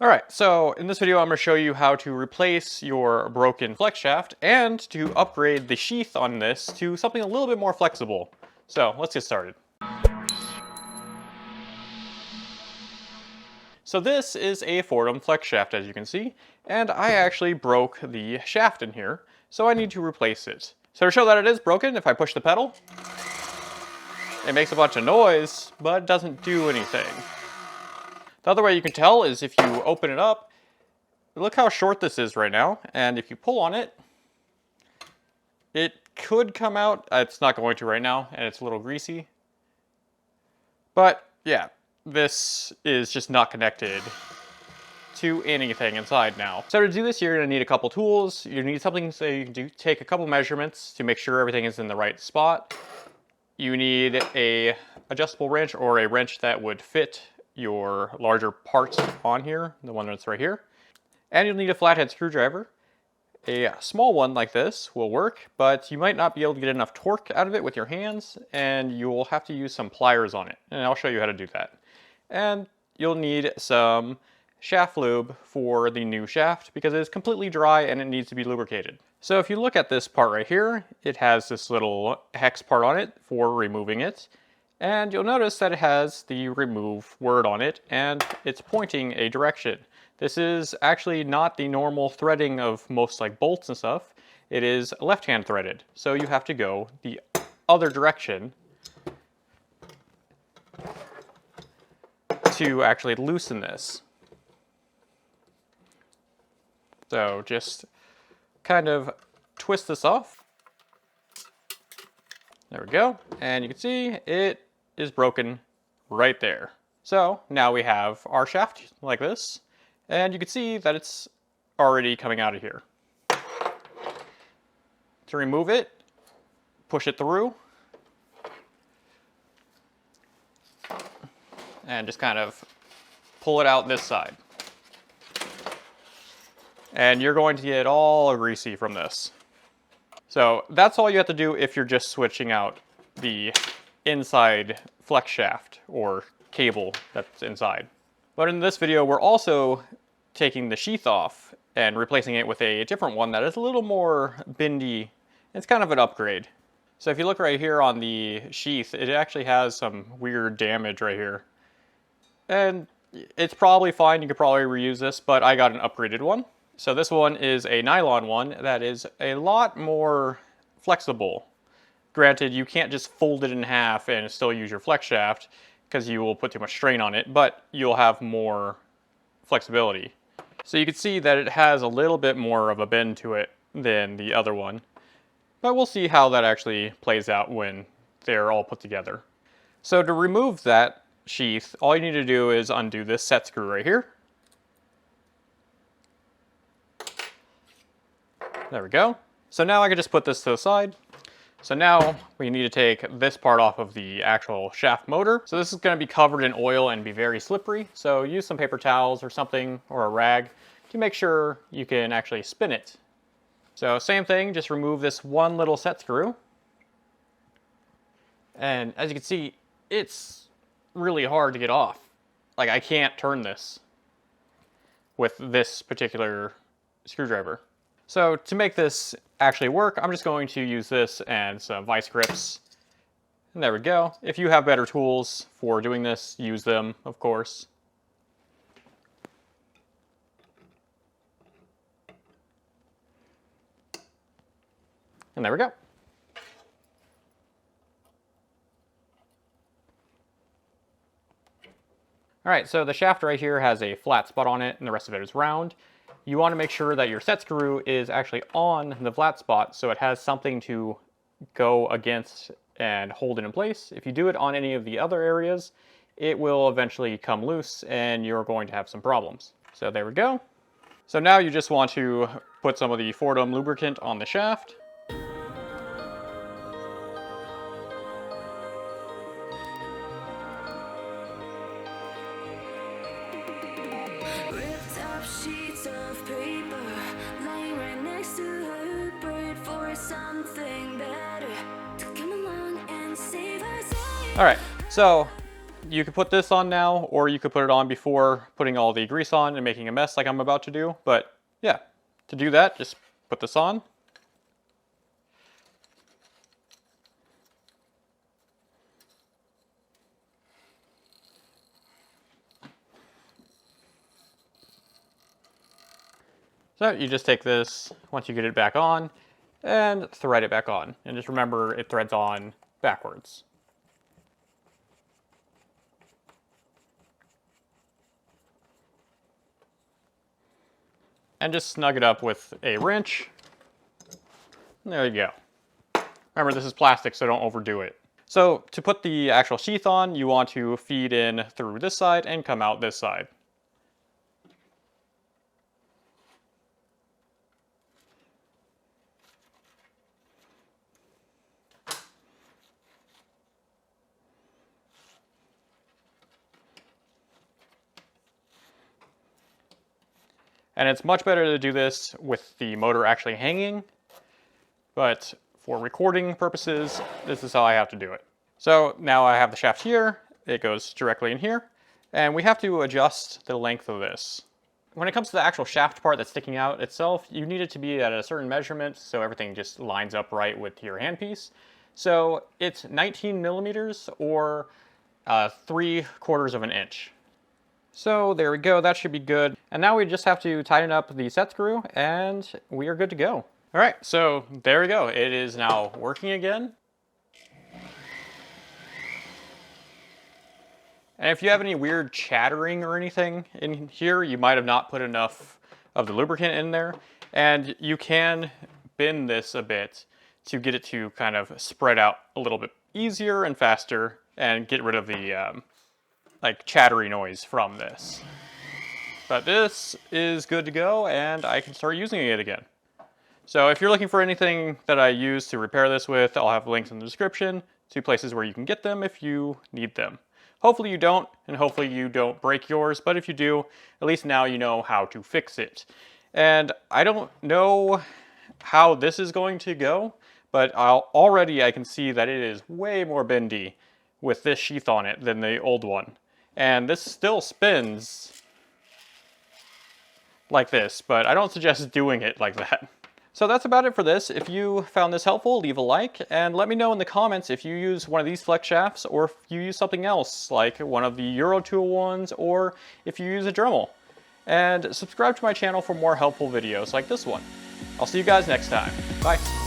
Alright, so in this video I'm going to show you how to replace your broken flex shaft and to upgrade the sheath on this to something a little bit more flexible. So let's get started. So this is a Foredom flex shaft, as you can see, and I actually broke the shaft in here, so I need to replace it. So to show that it is broken, if I push the pedal, it makes a bunch of noise, but it doesn't do anything. The other way you can tell is if you open it up, look how short this is right now, and if you pull on it, it could come out. It's not going to right now, and it's a little greasy. But yeah, this is just not connected to anything inside now. So to do this, you're going to need a couple tools. You need something so you can take a couple measurements to make sure everything is in the right spot. You need a adjustable wrench or a wrench that would fit your larger parts on here, the one that's right here. And you'll need a flathead screwdriver. A small one like this will work, but you might not be able to get enough torque out of it with your hands, and you'll have to use some pliers on it. And I'll show you how to do that. And you'll need some shaft lube for the new shaft because it is completely dry and it needs to be lubricated. So if you look at this part right here, it has this little hex part on it for removing it. And you'll notice that it has the remove word on it and it's pointing a direction. This is actually not the normal threading of most like bolts and stuff. It is left-hand threaded. So you have to go the other direction to actually loosen this. So just kind of twist this off. There we go. And you can see it is broken right there. So now we have our shaft like this, and you can see that it's already coming out of here. To remove it, push it through, and just kind of pull it out this side. And you're going to get all greasy from this. So that's all you have to do if you're just switching out the inside flex shaft or cable that's inside. But in this video, we're also taking the sheath off and replacing it with a different one that is a little more bendy. It's kind of an upgrade. So if you look right here on the sheath, it actually has some weird damage right here. And it's probably fine, you could probably reuse this, but I got an upgraded one. So this one is a nylon one that is a lot more flexible. Granted, you can't just fold it in half and still use your flex shaft because you will put too much strain on it, but you'll have more flexibility. So you can see that it has a little bit more of a bend to it than the other one, but we'll see how that actually plays out when they're all put together. So to remove that sheath, all you need to do is undo this set screw right here. There we go. So now I can just put this to the side. So now we need to take this part off of the actual shaft motor. So this is going to be covered in oil and be very slippery. So use some paper towels or something, or a rag, to make sure you can actually spin it. So same thing, just remove this one little set screw. And as you can see, it's really hard to get off. Like, I can't turn this with this particular screwdriver. So to make this actually work, I'm just going to use this and some vice grips. And there we go. If you have better tools for doing this, use them, of course. And there we go. All right, so the shaft right here has a flat spot on it and the rest of it is round. You want to make sure that your set screw is actually on the flat spot so it has something to go against and hold it in place. If you do it on any of the other areas, it will eventually come loose and you're going to have some problems. So there we go. So now you just want to put some of the Foredom lubricant on the shaft. Sheets of paper lying right next to her, prayed for something better to come along and save us. All right, so you could put this on now, or you could put it on before putting all the grease on and making a mess like I'm about to do. But yeah, to do that, just put this on. So you just take this, once you get it back on, and thread it back on. And just remember, it threads on backwards. And just snug it up with a wrench. And there you go. Remember, this is plastic, so don't overdo it. So to put the actual sheath on, you want to feed in through this side and come out this side. And it's much better to do this with the motor actually hanging, but for recording purposes, this is how I have to do it. So now I have the shaft here, it goes directly in here, and we have to adjust the length of this. When it comes to the actual shaft part that's sticking out itself, you need it to be at a certain measurement so everything just lines up right with your handpiece. So it's 19 millimeters or 3/4 of an inch. So there we go, that should be good. And now we just have to tighten up the set screw and we are good to go. All right, so there we go. It is now working again. And if you have any weird chattering or anything in here, you might have not put enough of the lubricant in there. And you can bend this a bit to get it to kind of spread out a little bit easier and faster and get rid of the like chattery noise from this. But this is good to go and I can start using it again. So if you're looking for anything that I use to repair this with, I'll have links in the description to places where you can get them if you need them. Hopefully you don't, and hopefully you don't break yours, but if you do, at least now you know how to fix it. And I don't know how this is going to go, but already I can see that it is way more bendy with this sheath on it than the old one. And this still spins like this, but I don't suggest doing it like that. So that's about it for this. If you found this helpful, leave a like and let me know in the comments if you use one of these flex shafts or if you use something else like one of the Eurotool ones or if you use a Dremel. And subscribe to my channel for more helpful videos like this one. I'll see you guys next time. Bye.